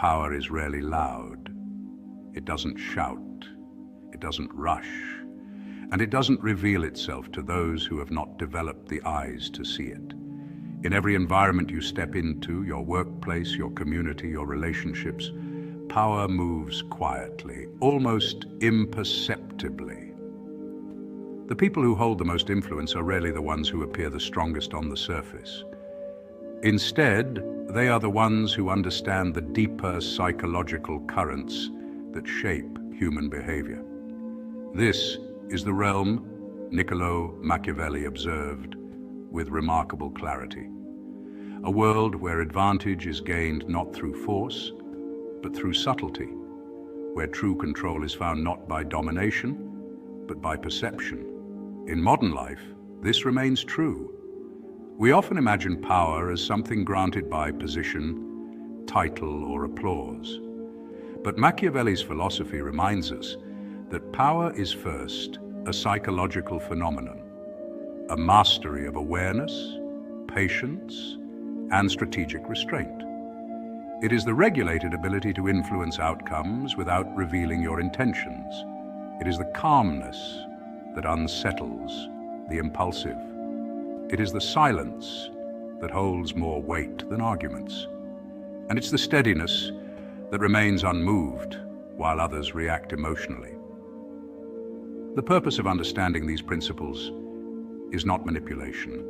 Power is rarely loud. It doesn't shout. It doesn't rush. And it doesn't reveal itself to those who have not developed the eyes to see it. In every environment you step into, your workplace, your community, your relationships, power moves quietly, almost imperceptibly. The people who hold the most influence are rarely the ones who appear the strongest on the surface. Instead, they are the ones who understand the deeper psychological currents that shape human behavior. This is the realm Niccolo Machiavelli observed with remarkable clarity. A world where advantage is gained not through force, but through subtlety, where true control is found not by domination, but by perception. In modern life, this remains true. We often imagine power as something granted by position, title, or applause. But Machiavelli's philosophy reminds us that power is first a psychological phenomenon, a mastery of awareness, patience, and strategic restraint. It is the regulated ability to influence outcomes without revealing your intentions. It is the calmness that unsettles the impulsive. It is the silence that holds more weight than arguments. And it's the steadiness that remains unmoved while others react emotionally. The purpose of understanding these principles is not manipulation.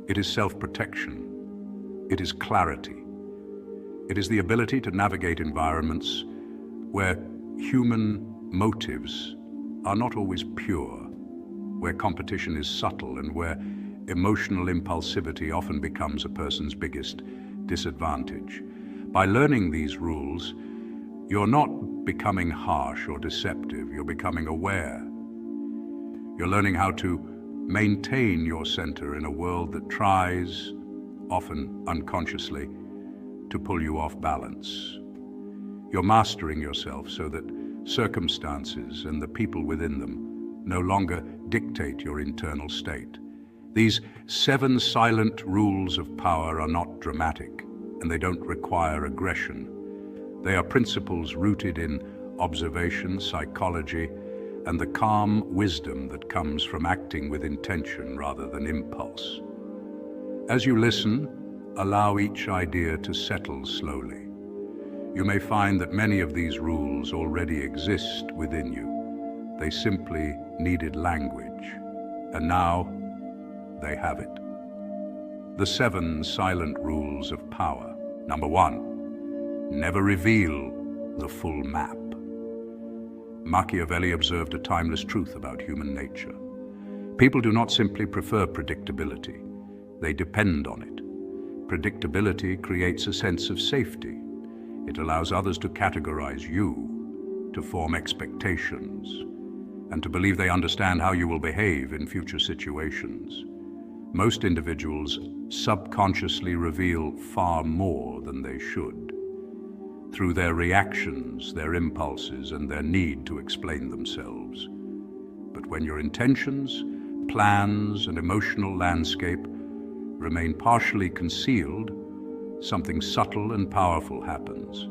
It is self-protection. It is clarity. It is the ability to navigate environments where human motives are not always pure, where competition is subtle, and where emotional impulsivity often becomes a person's biggest disadvantage. By learning these rules, you're not becoming harsh or deceptive, you're becoming aware. You're learning how to maintain your center in a world that tries, often unconsciously, to pull you off balance. You're mastering yourself so that circumstances and the people within them no longer dictate your internal state. These 7 silent rules of power are not dramatic, and they don't require aggression. They are principles rooted in observation, psychology, and the calm wisdom that comes from acting with intention rather than impulse. As you listen, allow each idea to settle slowly. You may find that many of these rules already exist within you. They simply needed language, and now they have it. The 7 silent rules of power. Number 1, never reveal the full map. Machiavelli observed a timeless truth about human nature. People do not simply prefer predictability, they depend on it. Predictability creates a sense of safety. It allows others to categorize you, to form expectations, and to believe they understand how you will behave in future situations. Most individuals subconsciously reveal far more than they should, through their reactions, their impulses, and their need to explain themselves. But when your intentions, plans, and emotional landscape remain partially concealed, something subtle and powerful happens.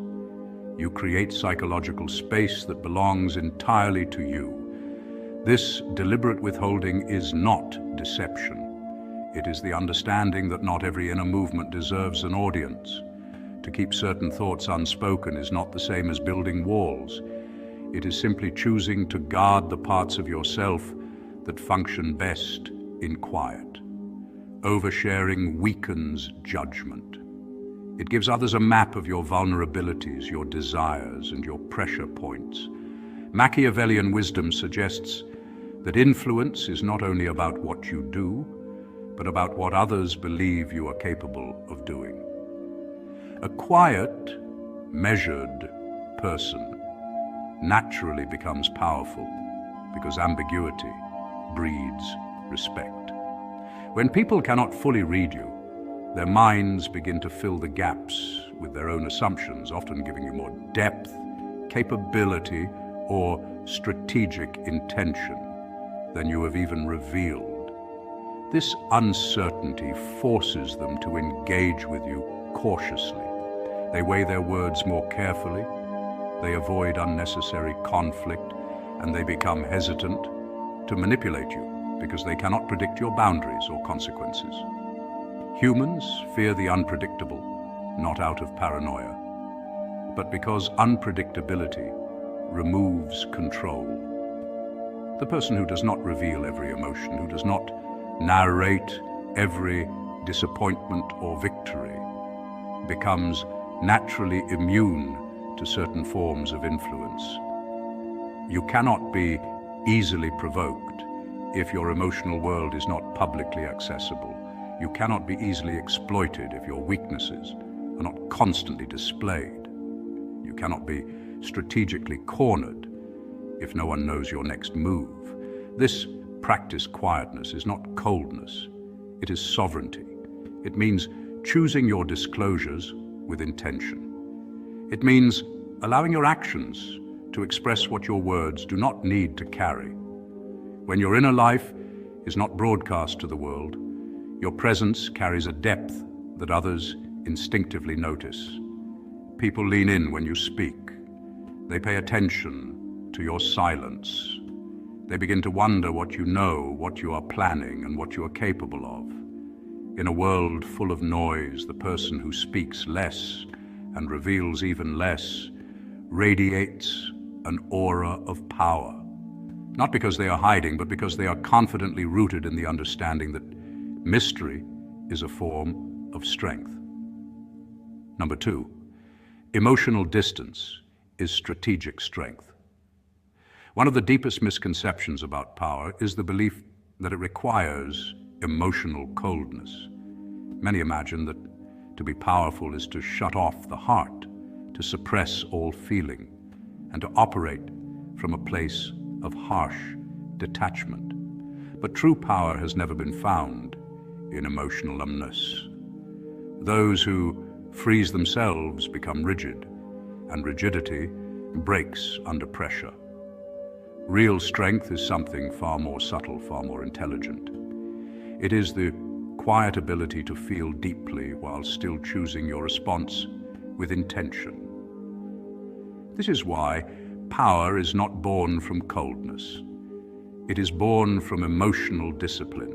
You create psychological space that belongs entirely to you. This deliberate withholding is not deception. It is the understanding that not every inner movement deserves an audience. To keep certain thoughts unspoken is not the same as building walls. It is simply choosing to guard the parts of yourself that function best in quiet. Oversharing weakens judgment. It gives others a map of your vulnerabilities, your desires, and your pressure points. Machiavellian wisdom suggests that influence is not only about what you do, but about what others believe you are capable of doing. A quiet, measured person naturally becomes powerful because ambiguity breeds respect. When people cannot fully read you, their minds begin to fill the gaps with their own assumptions, often giving you more depth, capability, or strategic intention than you have even revealed. This uncertainty forces them to engage with you cautiously, They weigh their words more carefully, they avoid unnecessary conflict, and they become hesitant to manipulate you because they cannot predict your boundaries or consequences. Humans fear the unpredictable, not out of paranoia, but because unpredictability removes control. The person who does not reveal every emotion, who does not narrate every disappointment or victory, becomes naturally immune to certain forms of influence. You cannot be easily provoked if your emotional world is not publicly accessible. You cannot be easily exploited if your weaknesses are not constantly displayed. You cannot be strategically cornered if no one knows your next move. This practiced quietness is not coldness, it is sovereignty. It means choosing your disclosures with intention. It means allowing your actions to express what your words do not need to carry. When your inner life is not broadcast to the world, your presence carries a depth that others instinctively notice. People lean in when you speak. They pay attention to your silence. They begin to wonder what you know, what you are planning, and what you are capable of. In a world full of noise, the person who speaks less and reveals even less radiates an aura of power. Not because they are hiding, but because they are confidently rooted in the understanding that mystery is a form of strength. Number 2, emotional distance is strategic strength. One of the deepest misconceptions about power is the belief that it requires emotional coldness. Many imagine that to be powerful is to shut off the heart, to suppress all feeling, and to operate from a place of harsh detachment. But true power has never been found in emotional numbness. Those who freeze themselves become rigid, and rigidity breaks under pressure. Real strength is something far more subtle, far more intelligent. It is the quiet ability to feel deeply while still choosing your response with intention. This is why power is not born from coldness. It is born from emotional discipline.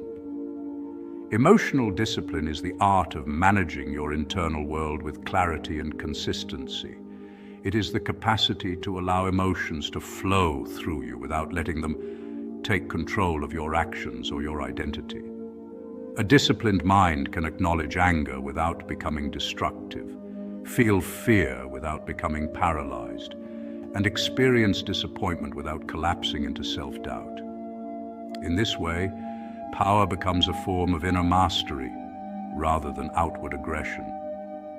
Emotional discipline is the art of managing your internal world with clarity and consistency. It is the capacity to allow emotions to flow through you without letting them take control of your actions or your identity. A disciplined mind can acknowledge anger without becoming destructive, feel fear without becoming paralyzed, and experience disappointment without collapsing into self-doubt. In this way, power becomes a form of inner mastery rather than outward aggression.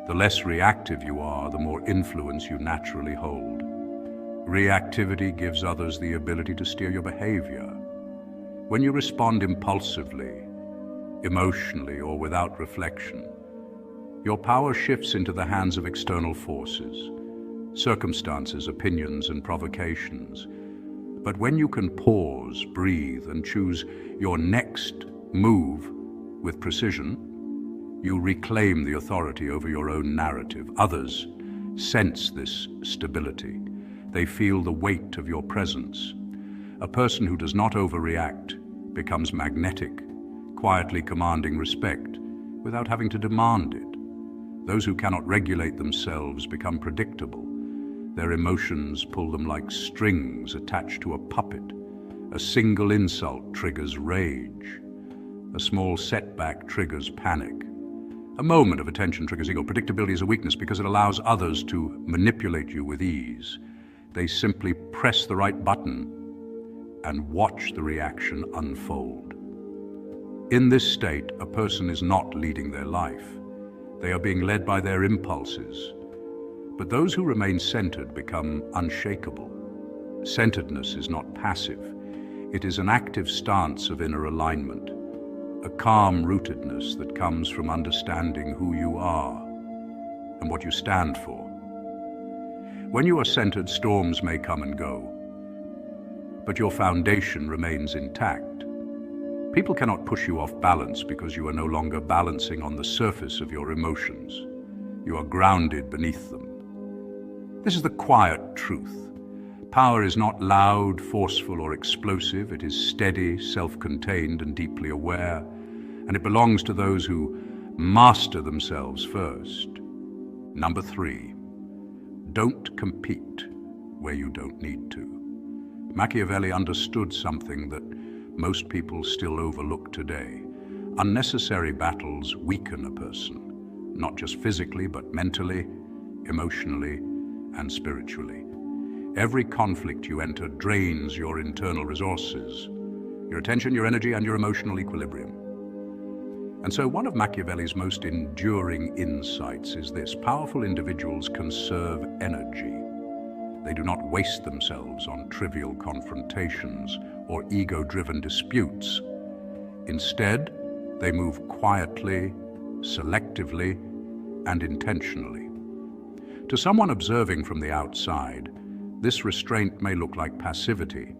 The less reactive you are, the more influence you naturally hold. Reactivity gives others the ability to steer your behavior. When you respond impulsively, emotionally, or without reflection, your power shifts into the hands of external forces, circumstances, opinions, and provocations. But when you can pause, breathe, and choose your next move with precision, you reclaim the authority over your own narrative. Others sense this stability. They feel the weight of your presence. A person who does not overreact becomes magnetic, quietly commanding respect without having to demand it. Those who cannot regulate themselves become predictable. Their emotions pull them like strings attached to a puppet. A single insult triggers rage. A small setback triggers panic. A moment of attention triggers ego. Predictability is a weakness because it allows others to manipulate you with ease. They simply press the right button and watch the reaction unfold. In this state, a person is not leading their life. They are being led by their impulses. But those who remain centered become unshakable. Centeredness is not passive. It is an active stance of inner alignment, a calm rootedness that comes from understanding who you are and what you stand for. When you are centered, storms may come and go, but your foundation remains intact. People cannot push you off balance because you are no longer balancing on the surface of your emotions. you are grounded beneath them. This is the quiet truth. Power is not loud, forceful, or explosive. It is steady, self-contained, and deeply aware, and it belongs to those who master themselves first. Number 3, don't compete where you don't need to. Machiavelli understood something that most people still overlook today. Unnecessary battles weaken a person, not just physically, but mentally, emotionally, and spiritually. Every conflict you enter drains your internal resources, your attention, your energy, and your emotional equilibrium. And so one of Machiavelli's most enduring insights is this: powerful individuals conserve energy. They do not waste themselves on trivial confrontations or ego-driven disputes. Instead, they move quietly, selectively, and intentionally. To someone observing from the outside, this restraint may look like passivity,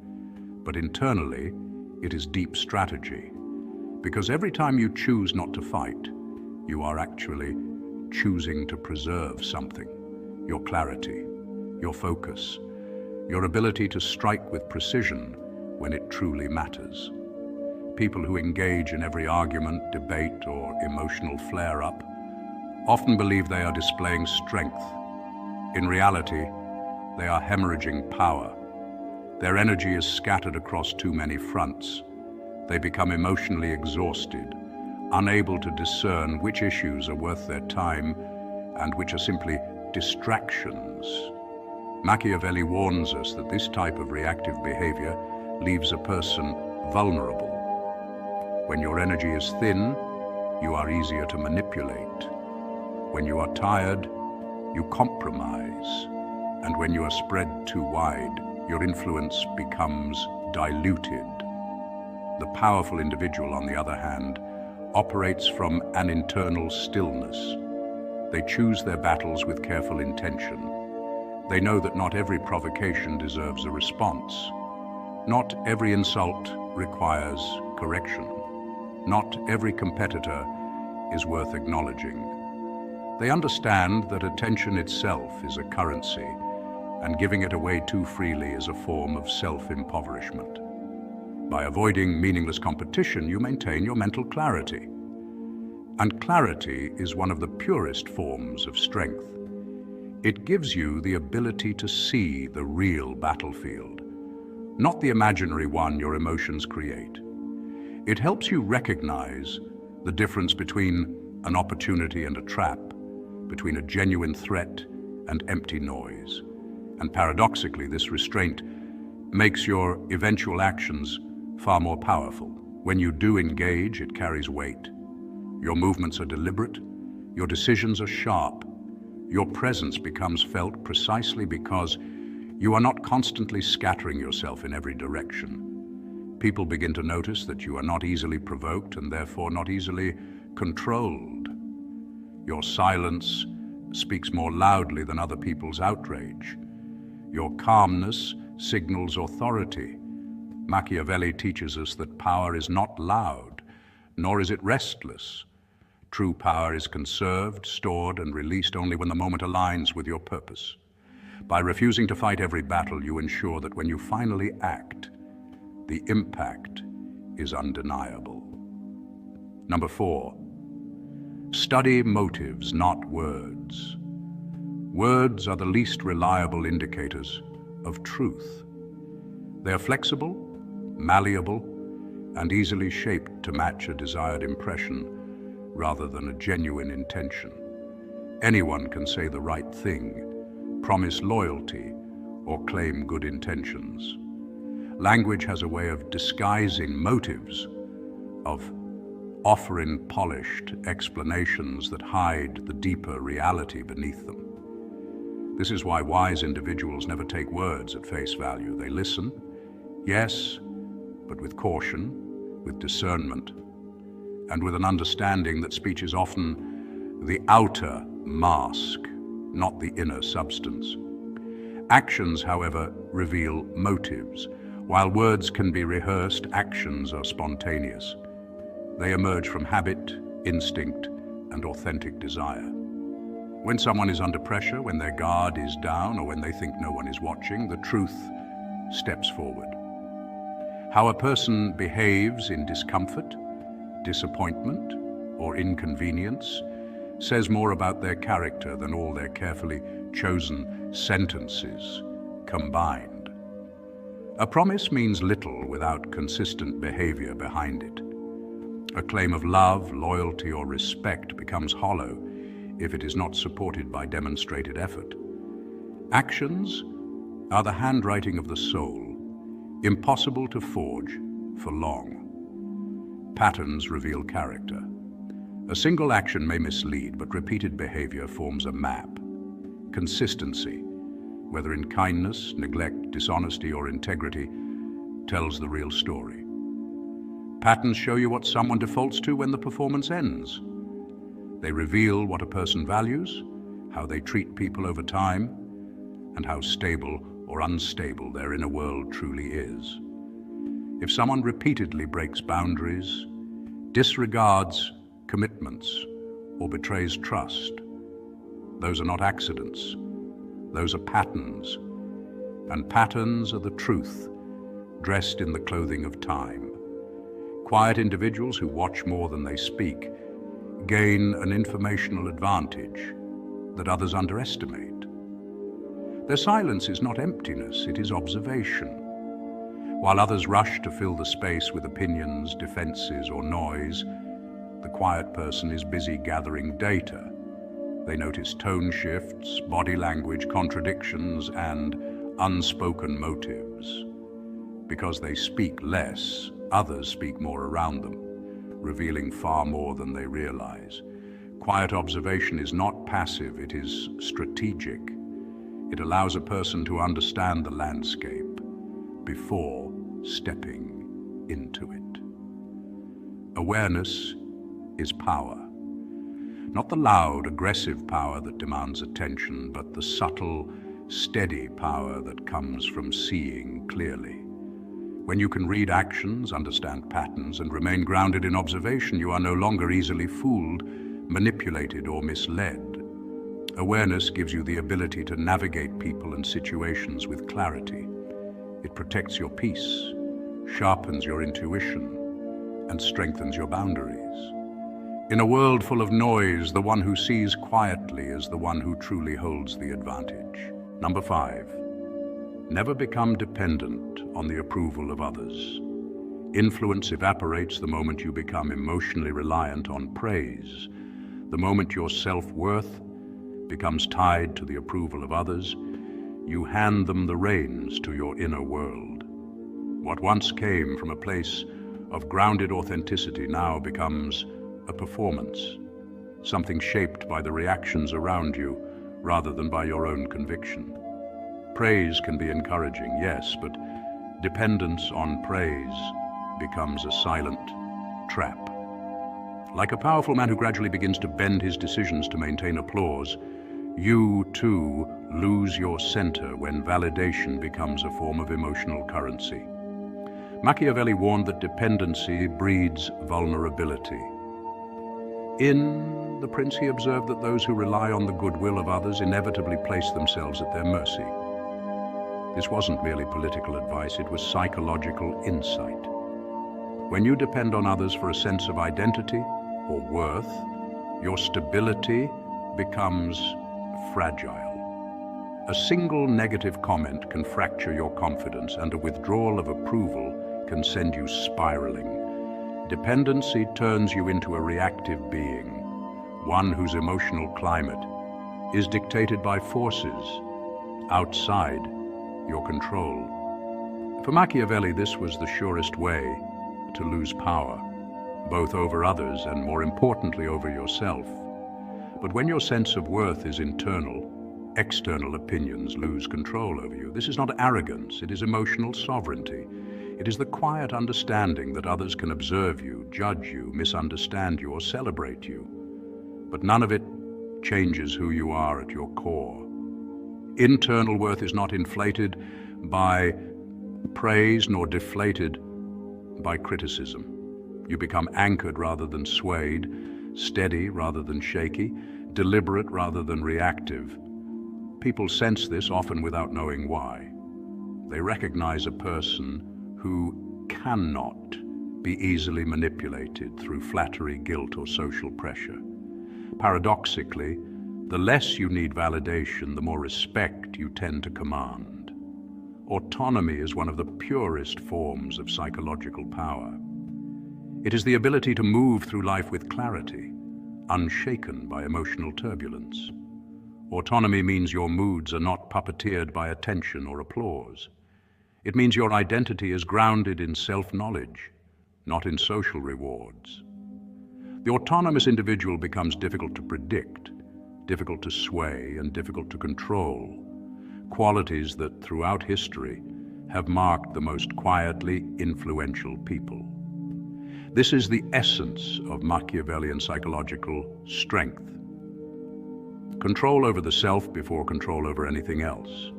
but internally, it is deep strategy. Because every time you choose not to fight, you are actually choosing to preserve something: your clarity, your focus, your ability to strike with precision when it truly matters. People who engage in every argument, debate, or emotional flare-up often believe they are displaying strength. In reality, they are hemorrhaging power. Their energy is scattered across too many fronts. They become emotionally exhausted, unable to discern which issues are worth their time and which are simply distractions. Machiavelli warns us that this type of reactive behavior leaves a person vulnerable. When your energy is thin, you are easier to manipulate. When you are tired, you compromise. And when you are spread too wide, your influence becomes diluted. The powerful individual, on the other hand, operates from an internal stillness. They choose their battles with careful intention. They know that not every provocation deserves a response. Not every insult requires correction. Not every competitor is worth acknowledging. They understand that attention itself is a currency, and giving it away too freely is a form of self-impoverishment. By avoiding meaningless competition, you maintain your mental clarity. And clarity is one of the purest forms of strength. It gives you the ability to see the real battlefield, not the imaginary one your emotions create. It helps you recognize the difference between an opportunity and a trap, between a genuine threat and empty noise. And paradoxically, this restraint makes your eventual actions far more powerful. When you do engage, it carries weight. Your movements are deliberate, your decisions are sharp. Your presence becomes felt precisely because you are not constantly scattering yourself in every direction. People begin to notice that you are not easily provoked and therefore not easily controlled. Your silence speaks more loudly than other people's outrage. Your calmness signals authority. Machiavelli teaches us that power is not loud, nor is it restless. True power is conserved, stored, and released only when the moment aligns with your purpose. By refusing to fight every battle, you ensure that when you finally act, the impact is undeniable. Number 4, study motives, not words. Words are the least reliable indicators of truth. They are flexible, malleable, and easily shaped to match a desired impression rather than a genuine intention. Anyone can say the right thing, promise loyalty, or claim good intentions. Language has a way of disguising motives, of offering polished explanations that hide the deeper reality beneath them. This is why wise individuals never take words at face value. They listen, yes, but with caution, with discernment, and with an understanding that speech is often the outer mask, not the inner substance. Actions, however, reveal motives. While words can be rehearsed, actions are spontaneous. They emerge from habit, instinct, and authentic desire. When someone is under pressure, when their guard is down, or when they think no one is watching, the truth steps forward. How a person behaves in discomfort, disappointment, or inconvenience says more about their character than all their carefully chosen sentences combined. A promise means little without consistent behavior behind it. A claim of love, loyalty, or respect becomes hollow if it is not supported by demonstrated effort. Actions are the handwriting of the soul, impossible to forge for long. Patterns reveal character. A single action may mislead, but repeated behavior forms a map. Consistency, whether in kindness, neglect, dishonesty, or integrity, tells the real story. Patterns show you what someone defaults to when the performance ends. They reveal what a person values, how they treat people over time, and how stable or unstable their inner world truly is. If someone repeatedly breaks boundaries, disregards commitments, or betrays trust, those are not accidents. Those are patterns. And patterns are the truth, dressed in the clothing of time. Quiet individuals who watch more than they speak gain an informational advantage that others underestimate. Their silence is not emptiness, it is observation. While others rush to fill the space with opinions, defenses, or noise, the quiet person is busy gathering data. They notice tone shifts, body language, contradictions, and unspoken motives. Because they speak less, others speak more around them, revealing far more than they realize. Quiet observation is not passive, it is strategic. It allows a person to understand the landscape before stepping into it. Awareness is power. Not the loud, aggressive power that demands attention, but the subtle, steady power that comes from seeing clearly. When you can read actions, understand patterns, and remain grounded in observation, you are no longer easily fooled, manipulated, or misled. Awareness gives you the ability to navigate people and situations with clarity. It protects your peace, sharpens your intuition, and strengthens your boundaries. In a world full of noise, the one who sees quietly is the one who truly holds the advantage. Number 5, never become dependent on the approval of others. Influence evaporates the moment you become emotionally reliant on praise. The moment your self-worth becomes tied to the approval of others, you hand them the reins to your inner world. What once came from a place of grounded authenticity now becomes a performance, something shaped by the reactions around you rather than by your own conviction. Praise can be encouraging, yes, but dependence on praise becomes a silent trap. Like a powerful man who gradually begins to bend his decisions to maintain applause, you too lose your center when validation becomes a form of emotional currency. Machiavelli warned that dependency breeds vulnerability. In The Prince, he observed that those who rely on the goodwill of others inevitably place themselves at their mercy. This wasn't merely political advice, it was psychological insight. When you depend on others for a sense of identity or worth, your stability becomes fragile. A single negative comment can fracture your confidence, and a withdrawal of approval can send you spiraling. Dependency turns you into a reactive being, one whose emotional climate is dictated by forces outside your control. For Machiavelli, this was the surest way to lose power, both over others and, more importantly, over yourself. But when your sense of worth is internal, external opinions lose control over you. This is not arrogance, it is emotional sovereignty. It is the quiet understanding that others can observe you, judge you, misunderstand you, or celebrate you. But none of it changes who you are at your core. Internal worth is not inflated by praise nor deflated by criticism. You become anchored rather than swayed, steady rather than shaky, deliberate rather than reactive. People sense this often without knowing why. They recognize a person who cannot be easily manipulated through flattery, guilt, or social pressure. Paradoxically, the less you need validation, the more respect you tend to command. Autonomy is one of the purest forms of psychological power. It is the ability to move through life with clarity, unshaken by emotional turbulence. Autonomy means your moods are not puppeteered by attention or applause. It means your identity is grounded in self-knowledge, not in social rewards. The autonomous individual becomes difficult to predict, difficult to sway, and difficult to control, qualities that throughout history have marked the most quietly influential people. This is the essence of Machiavellian psychological strength. Control over the self before control over anything else.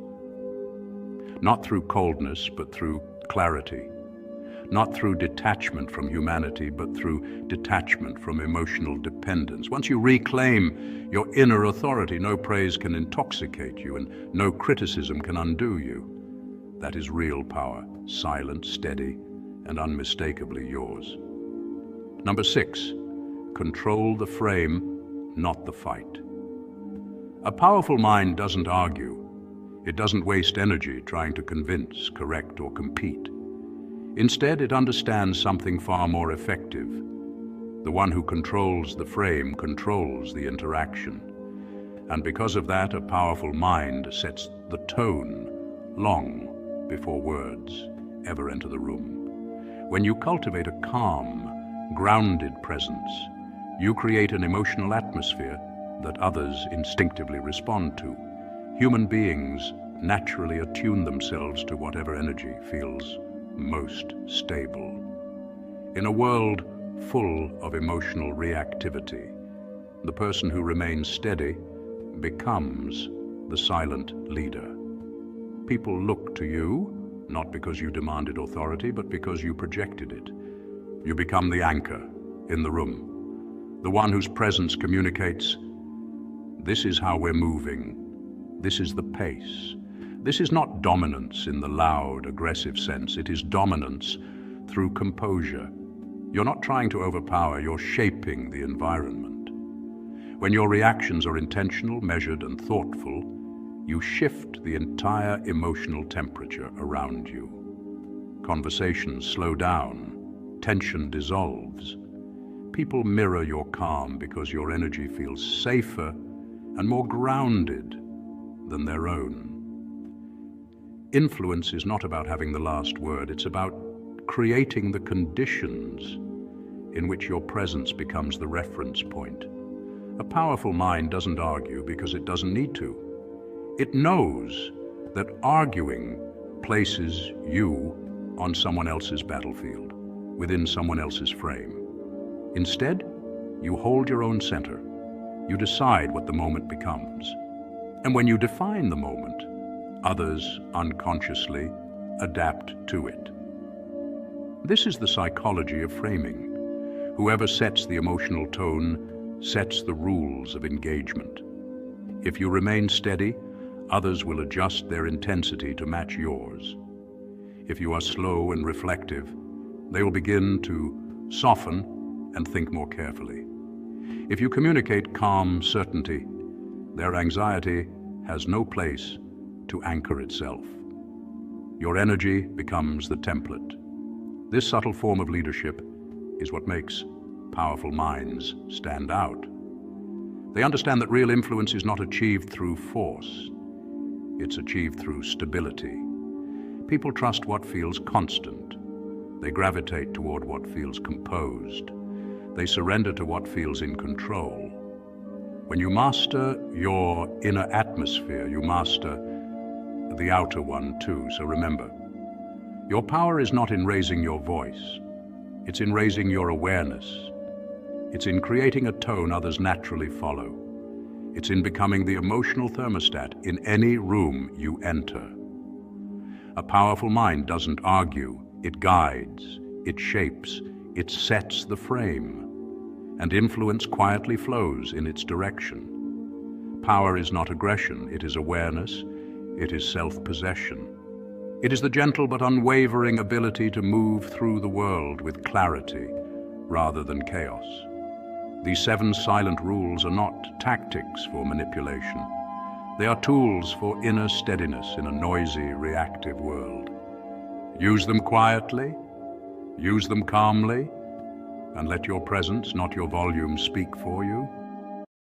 Not through coldness, but through clarity. Not through detachment from humanity, but through detachment from emotional dependence. Once you reclaim your inner authority, no praise can intoxicate you and no criticism can undo you. That is real power, silent, steady, and unmistakably yours. Number 6, control the frame, not the fight. A powerful mind doesn't argue. It doesn't waste energy trying to convince, correct, or compete. Instead, it understands something far more effective. The one who controls the frame controls the interaction. And because of that, a powerful mind sets the tone long before words ever enter the room. When you cultivate a calm, grounded presence, you create an emotional atmosphere that others instinctively respond to. Human beings naturally attune themselves to whatever energy feels most stable. In a world full of emotional reactivity, the person who remains steady becomes the silent leader. People look to you, not because you demanded authority, but because you projected it. You become the anchor in the room, the one whose presence communicates, this is how we're moving, this is the pace. This is not dominance in the loud, aggressive sense. It is dominance through composure. You're not trying to overpower, you're shaping the environment. When your reactions are intentional, measured, and thoughtful, you shift the entire emotional temperature around you. Conversations slow down, tension dissolves. People mirror your calm because your energy feels safer and more grounded than their own. Influence is not about having the last word, it's about creating the conditions in which your presence becomes the reference point. A powerful mind doesn't argue because it doesn't need to. It knows that arguing places you on someone else's battlefield, within someone else's frame. Instead, you hold your own center. You decide what the moment becomes. And when you define the moment, others unconsciously adapt to it. This is the psychology of framing. Whoever sets the emotional tone sets the rules of engagement. If you remain steady, others will adjust their intensity to match yours. If you are slow and reflective, they will begin to soften and think more carefully. If you communicate calm certainty, their anxiety has no place to anchor itself. Your energy becomes the template. This subtle form of leadership is what makes powerful minds stand out. They understand that real influence is not achieved through force. It's achieved through stability. People trust what feels constant. They gravitate toward what feels composed. They surrender to what feels in control. When you master your inner atmosphere, you master the outer one too. So remember, your power is not in raising your voice. It's in raising your awareness. It's in creating a tone others naturally follow. It's in becoming the emotional thermostat in any room you enter. A powerful mind doesn't argue. It guides, it shapes, it sets the frame, and influence quietly flows in its direction. Power is not aggression, it is awareness, it is self-possession. It is the gentle but unwavering ability to move through the world with clarity rather than chaos. These 7 silent rules are not tactics for manipulation. They are tools for inner steadiness in a noisy, reactive world. Use them quietly, use them calmly, and let your presence, not your volume, speak for you.